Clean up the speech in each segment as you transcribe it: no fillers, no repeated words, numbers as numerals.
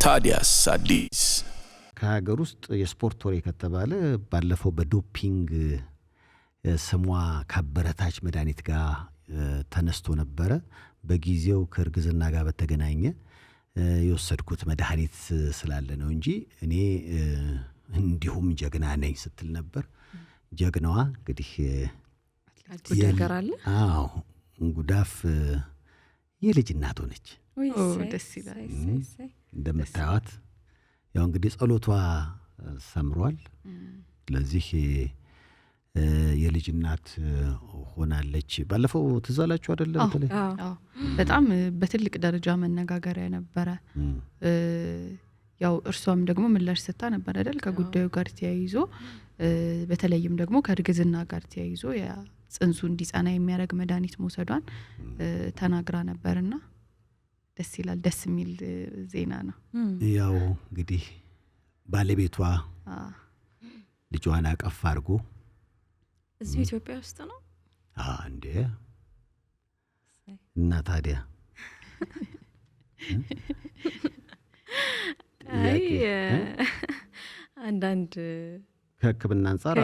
ታዲያስ አዲስ ከሀገር ውስጥ የስፖርት ወሬ ከተባለ ባለፈው በዶፒንግ ስሟ ካበረታች መድኃኒት ጋር ተነስቶ ነበረ። በጊዜው ከእርግዝና ጋር በተገናኘ የወሰድኩት መድኃኒት ስላለ ነው እንጂ እኔ እንዲሁም ጀግና ነኝ ስትል ነበር። ጀግናዋ እንግዲህ ይደገራል። አዎ ጉዳፍ የልጅ እናት ሆነች። ደስ ይላል። እንደምታዩት ያው እንግዲህ ጸሎቷ ሰምሯል። ስለዚህ የልጅ እናት ሆናለች። ባለፈው ትዛላችሁ አይደል? በተለይ በጣም በትልቅ ደረጃ መነጋገሪያ ነበረ። ያው እርሷም ደግሞ ምላሽ ሰጥታ ነበር አይደል? ከጉዳዩ ጋር ተያይዞ በተለይም ደግሞ ከእርግዝና ጋር ተያይዞ ያ ጽንሱ እንዲጸና የሚያደርግ መድኃኒት መውሰዷን ተናግራ ነበርና ደስ ይላል። ደስ የሚል ዜና ነው። ያው እንግዲህ ባለቤቷ ልጇን አቀፍ አድርጎ እዚህ ኢትዮጵያ ውስጥ ነው እንዴ? እና ታዲያ አንዳንድ ከሕክምና አንፃር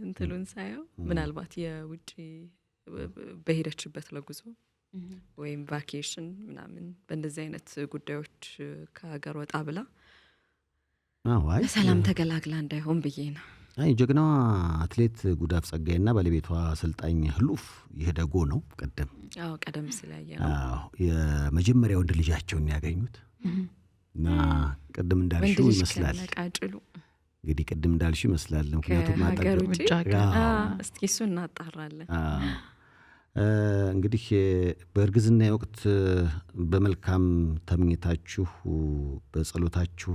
እንትሉን ሳየው ምናልባት የውጪ በሄደችበት ለጉዞ ወይም ቫኬሽን ምናምን በእንደዚህ አይነት ጉዳዮች ከሀገር ወጣ ብላ ሰላም ተገላግላ እንዳይሆን ብዬ ነው። አይ ጀግናዋ አትሌት ጉዳፍ ጸጋይና ባለቤቷ አሰልጣኝ ህሉፍ ይሄደጎ ነው። ቀደም ሲላየ ነው የመጀመሪያው ወንድ ልጃቸውን ያገኙት እና ቅድም እንዳልሽው ይመስላል እንግዲህ ቅድም እንዳልሽው ይመስላል። ምክንያቱም ሀገር ውጪ እስኪ እሱ እናጣራለን። እንግዲህ በእርግዝና ወቅት በመልካም ተመኝታችሁ በጸሎታችሁ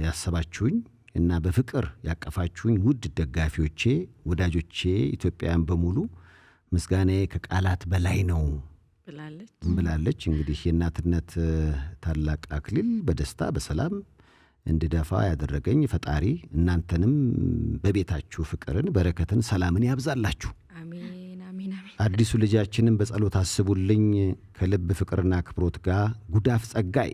ያሰባችሁኝ እና በፍቅር ያቀፋችሁኝ ውድ ደጋፊዎቼ፣ ወዳጆቼ፣ ኢትዮጵያውያን በሙሉ ምስጋናዬ ከቃላት በላይ ነው ብላለች። እንግዲህ የእናትነት ታላቅ አክሊል በደስታ በሰላም እንድደፋ ያደረገኝ ፈጣሪ እናንተንም በቤታችሁ ፍቅርን፣ በረከትን፣ ሰላምን ያብዛላችሁ። አሜን። አዲሱ ልጃችንን በጸሎት አስቡልኝ። ከልብ ፍቅርና አክብሮት ጋር ጉዳፍ ጸጋይ።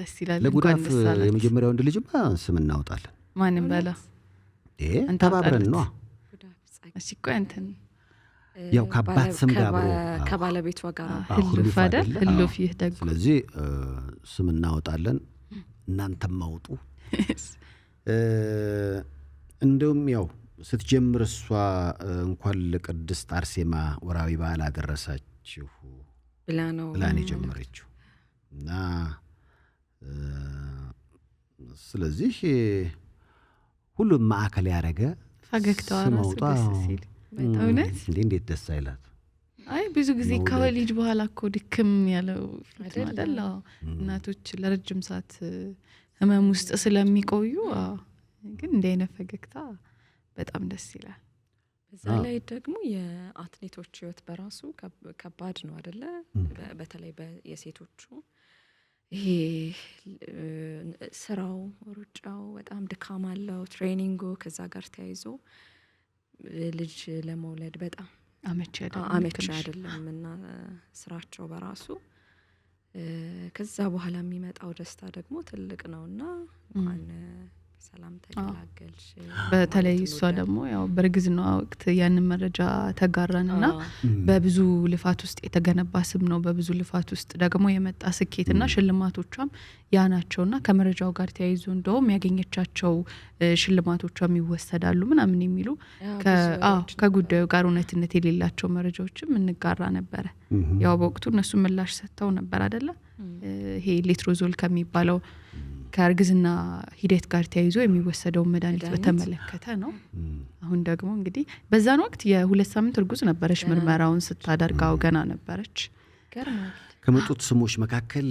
ደስ ይላል። ለጉዳፍ የመጀመሪያው ወንድ ልጅማ ስም እናውጣለን። ማንም በላ ተባብረን ነው። እሺ ቆይ አንተን ያው ከአባት ስም ጋር ከባለቤቷ ጋር ህሉፍ አይደል? ህሉፍ ይህ ደግሞ ስለዚህ ስም እናውጣለን። እናንተም አውጡ። እንደውም ያው ስትጀምር እሷ እንኳን ለቅድስት አርሴማ ወራዊ በዓል አደረሳችሁ ብላ ነው የጀመረችው እና ስለዚህ ሁሉም ማዕከል ያደረገ ፈገግታዋ ራሱ ደስ ሲል እውነት እንዴት ደስ አይላት። አይ ብዙ ጊዜ ከወሊድ በኋላ እኮ ድክም ያለው አይደል? እናቶች ለረጅም ሰዓት ህመም ውስጥ ስለሚቆዩ ግን እንደ አይነት ፈገግታ በጣም ደስ ይላል። በዛ ላይ ደግሞ የአትሌቶች ህይወት በራሱ ከባድ ነው አይደለ? በተለይ የሴቶቹ ይሄ ስራው፣ ሩጫው በጣም ድካም አለው፣ ትሬኒንጉ ከዛ ጋር ተያይዞ ልጅ ለመውለድ በጣም አመቺ አይደለም እና ስራቸው በራሱ ከዛ በኋላ የሚመጣው ደስታ ደግሞ ትልቅ ነውና እንኳን ሰላም ተገላገልሽ። በተለይ እሷ ደግሞ ያው በእርግዝና ወቅት ያንን መረጃ ተጋራንና በብዙ ልፋት ውስጥ የተገነባ ስም ነው። በብዙ ልፋት ውስጥ ደግሞ የመጣ ስኬትና ሽልማቶቿም ያ ናቸውና ከመረጃው ጋር ተያይዞ እንደውም ያገኘቻቸው ሽልማቶቿም ይወሰዳሉ ምናምን የሚሉ ከጉዳዩ ጋር እውነትነት የሌላቸው መረጃዎችም እንጋራ ነበረ። ያው በወቅቱ እነሱ ምላሽ ሰጥተው ነበር አይደለ? ይሄ ሌትሮዞል ከሚባለው ከእርግዝና ሂደት ጋር ተያይዞ የሚወሰደው መድኃኒት በተመለከተ ነው። አሁን ደግሞ እንግዲህ በዛን ወቅት የ2 ሳምንት እርጉዝ ነበረች። ምርመራውን ስታደርጋው ገና ነበረች። ከመጡት ስሞች መካከል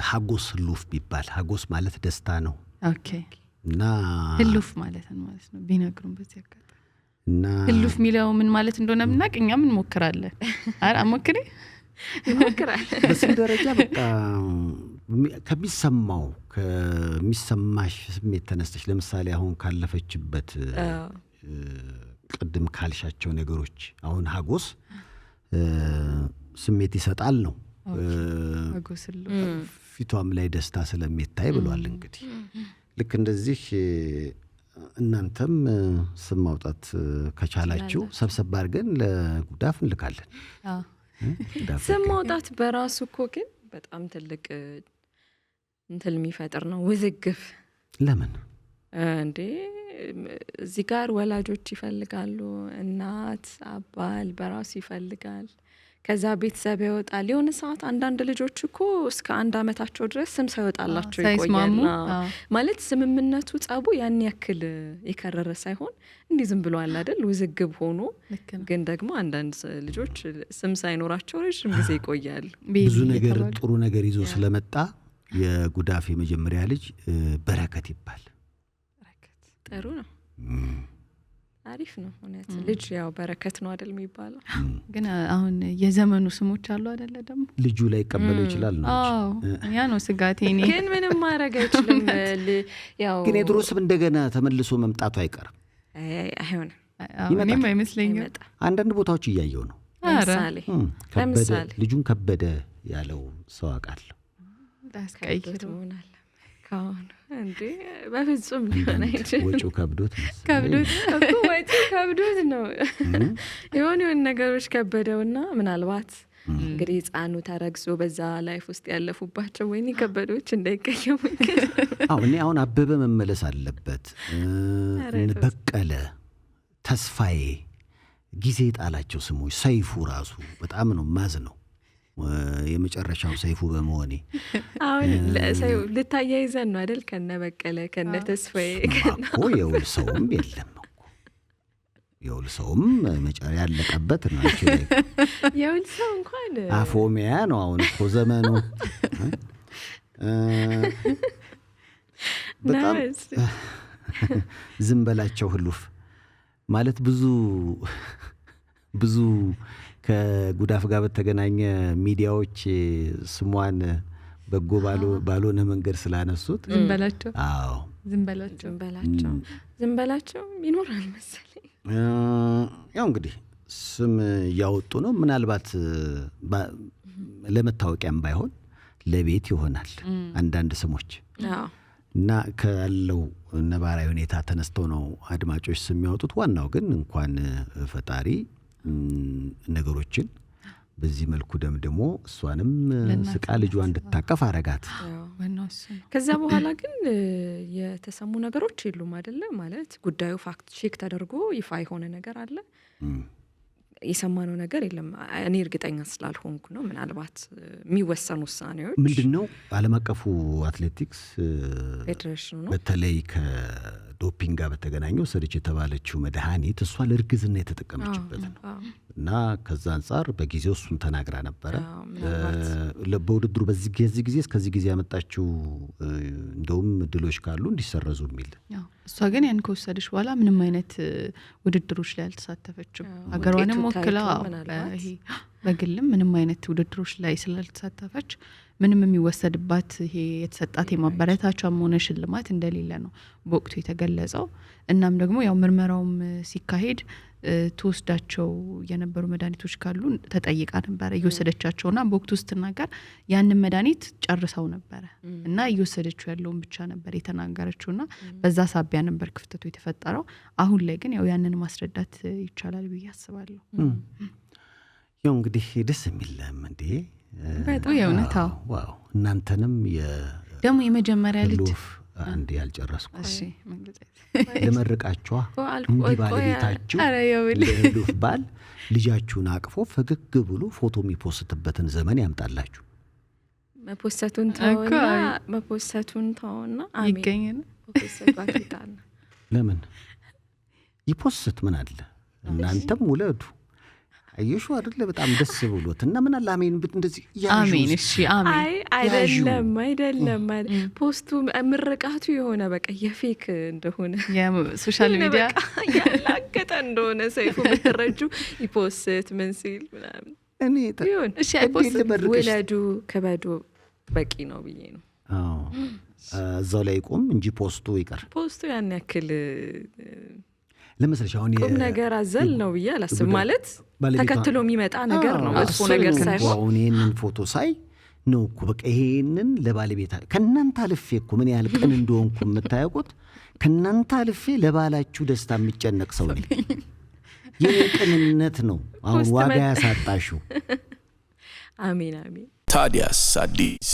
ሀጎስ ህሉፍ ቢባል ሀጎስ ማለት ደስታ ነው። ኦኬ። እና ህሉፍ ማለት ነው ቢነግሩን በዚህ አጋጣሚ እና ህሉፍ የሚለው ምን ማለት እንደሆነ ምናቅ እኛ ምን ሞክራለን አሞክሪ በስም ደረጃ በቃ ከሚሰማሽ ስሜት ተነስተሽ ለምሳሌ አሁን ካለፈችበት ቅድም ካልሻቸው ነገሮች አሁን ሀጎስ ስሜት ይሰጣል ነው ፊቷም ላይ ደስታ ስለሚታይ ብሏል። እንግዲህ ልክ እንደዚህ እናንተም ስም ማውጣት ከቻላችሁ ሰብሰብ አድርገን ለጉዳፍ እንልካለን። ስም ማውጣት በራሱ እኮ ግን በጣም ትልቅ እንትን የሚፈጥር ነው፣ ውዝግብ። ለምን እንዴ? እዚህ ጋር ወላጆች ይፈልጋሉ፣ እናት አባል በራሱ ይፈልጋል፣ ከዛ ቤተሰብ ይወጣል። የሆነ ሰዓት አንዳንድ ልጆች እኮ እስከ 1 ዓመታቸው ድረስ ስም ሳይወጣላቸው ይቆያል። ማለት ስምምነቱ ጸቡ ያን ያክል የከረረ ሳይሆን እንዲህ ዝም ብሎ አለ አይደል ውዝግብ ሆኖ፣ ግን ደግሞ አንዳንድ ልጆች ስም ሳይኖራቸው ረጅም ጊዜ ይቆያሉ። ብዙ ነገር ጥሩ ነገር ይዞ ስለመጣ የጉዳፍ የመጀመሪያ ልጅ በረከት ይባል። ጥሩ ነው፣ አሪፍ ነው። እውነት ልጅ ያው በረከት ነው አይደል የሚባለው። ግን አሁን የዘመኑ ስሞች አሉ አይደለ? ደግሞ ልጁ ላይ ይቀበለው ይችላል ነው። ያ ነው ስጋቴ። እኔ ግን ምንም ማድረግ አይችልም። ያው ግን የድሮ ስም እንደገና ተመልሶ መምጣቱ አይቀርም። አይሆንም፣ እኔም አይመስለኝም። አንዳንድ ቦታዎች እያየው ነው። ለምሳሌ ልጁን ከበደ ያለው ሰው አውቃለሁ። ታስቀይት ሆናል ካሁን እንዴ? በፍጹም ሊሆን አይችልም። ወጪው ከብዶት እኮ ወጪው ከብዶት ነው። የሆነ ነገሮች ከበደውና ምናልባት እንግዲህ ሕፃኑ ተረግዞ በዛ ላይፍ ውስጥ ያለፉባቸው ወይኔ ከበዶች እንዳይቀየሙ። እኔ አሁን አበበ መመለስ አለበት፣ በቀለ፣ ተስፋዬ፣ ጊዜ ጣላቸው ስሞች። ሰይፉ ራሱ በጣም ነው ማዝ ነው የመጨረሻው ሰይፉ በመሆኔ። አሁን ልታያይዘን ነው አይደል? ከነ በቀለ ከነ ተስፋዬ እኮ የውል ሰውም የለም እኮ የውል ሰውም መጨረሻ ያለቀበት ነው። የውል ሰው እንኳን አፎሚያ ነው አሁን እኮ ዘመኑ። በጣም ዝም በላቸው ህሉፍ ማለት ብዙ ከጉዳፍ ጋር በተገናኘ ሚዲያዎች ስሟን በጎ ባልሆነ መንገድ ስላነሱት ዝም በላቸው። አዎ ዝም በላቸው ይኖራል መሰለኝ። ያው እንግዲህ ስም ያወጡ ነው። ምናልባት ለመታወቂያም ባይሆን ለቤት ይሆናል አንዳንድ ስሞች እና ካለው ነባራዊ ሁኔታ ተነስተው ነው አድማጮች ስም ያወጡት። ዋናው ግን እንኳን ፈጣሪ ነገሮችን በዚህ መልኩ ደምድሞ እሷንም ስቃ ልጇ እንድታቀፍ አረጋት። ከዛ በኋላ ግን የተሰሙ ነገሮች የሉም አይደለ? ማለት ጉዳዩ ፋክት ቼክ ተደርጎ ይፋ የሆነ ነገር አለ? የሰማነው ነገር የለም። እኔ እርግጠኛ ስላልሆንኩ ነው። ምናልባት የሚወሰኑ ውሳኔዎች ምንድነው? ዓለም አቀፉ አትሌቲክስ ፌዴሬሽኑ ነው በተለይ ከዶፒንግ ጋር በተገናኘው ሰሪች የተባለችው መድኃኒት እሷ ለእርግዝና የተጠቀመችበት ነው እና ከዛ አንጻር በጊዜው እሱን ተናግራ ነበረ። በውድድሩ በዚህ ጊዜ እስከዚህ ጊዜ ያመጣችው እንደውም እድሎች ካሉ እንዲሰረዙ የሚል። እሷ ግን ያን ከወሰደች በኋላ ምንም አይነት ውድድሮች ላይ አልተሳተፈችም። ሀገሯንም ወክላ በግልም ምንም አይነት ውድድሮች ላይ ስላልተሳተፈች ምንም የሚወሰድባት ይሄ የተሰጣት የማበረታቻም ሆነ ሽልማት እንደሌለ ነው በወቅቱ የተገለጸው። እናም ደግሞ ያው ምርመራውም ሲካሄድ ተወስዳቸው የነበሩ መድኃኒቶች ካሉ ተጠይቃ ነበረ እየወሰደቻቸውና በወቅቱ ስትናገር ያንን መድኃኒት ጨርሰው ነበረ እና እየወሰደችው ያለውን ብቻ ነበር የተናገረችውና በዛ ሳቢያ ነበር ክፍተቱ የተፈጠረው። አሁን ላይ ግን ያው ያንን ማስረዳት ይቻላል ብዬ አስባለሁ። ያው እንግዲህ ደስ የሚልም እንዴ በጣም የእውነታው ዋው። እናንተንም ደግሞ የመጀመሪያ ልጅ አንዴ ያልጨረስኩ እሺ መንገድ ለመርቃችሁ እንዲህ ባለቤታችሁ ለህሉፍ ባል ልጃችሁን አቅፎ ፈገግ ብሎ ፎቶ የሚፖስትበትን ዘመን ያምጣላችሁ። መፖሰቱን ተውና ይገኛል መፖሰቱ ለምን ይፖስት ምን አለ? እናንተም ውለዱ። አየሹ አይደለ? በጣም ደስ ብሎት እና ምን አለ አሜን እንደዚህ አሜን። እሺ አሜን። አይደለም ፖስቱ ምርቃቱ የሆነ በቃ የፌክ እንደሆነ የሶሻል ሚዲያ ያላገጠ እንደሆነ ሰይፉ ብትረጁ ይፖስት ምን ሲል ምናምን እኔ እሺ አይፖስት ወለዱ ከበዱ በቂ ነው ብዬ ነው። እዛው ላይ ቆም እንጂ ፖስቱ ይቀር። ፖስቱ ያን ያክል ለምሳሌ አሁን ቁም ነገር አዘል ነው ብዬ አላስብም። ማለት ተከትሎ የሚመጣ ነገር ነው መጥፎ ነገር ሳይሆን አሁን ይሄንን ፎቶ ሳይ ነው እኮ በቃ ይሄንን ለባለቤታ ከእናንተ አልፌ እኮ ምን ያህል ቅን እንደሆንኩ የምታውቁት ከእናንተ አልፌ ለባላችሁ ደስታ የሚጨነቅ ሰው ነኝ። የቅንነት ነው አሁን ዋጋ ያሳጣሽው። አሜን አሜን። ታዲያስ አዲስ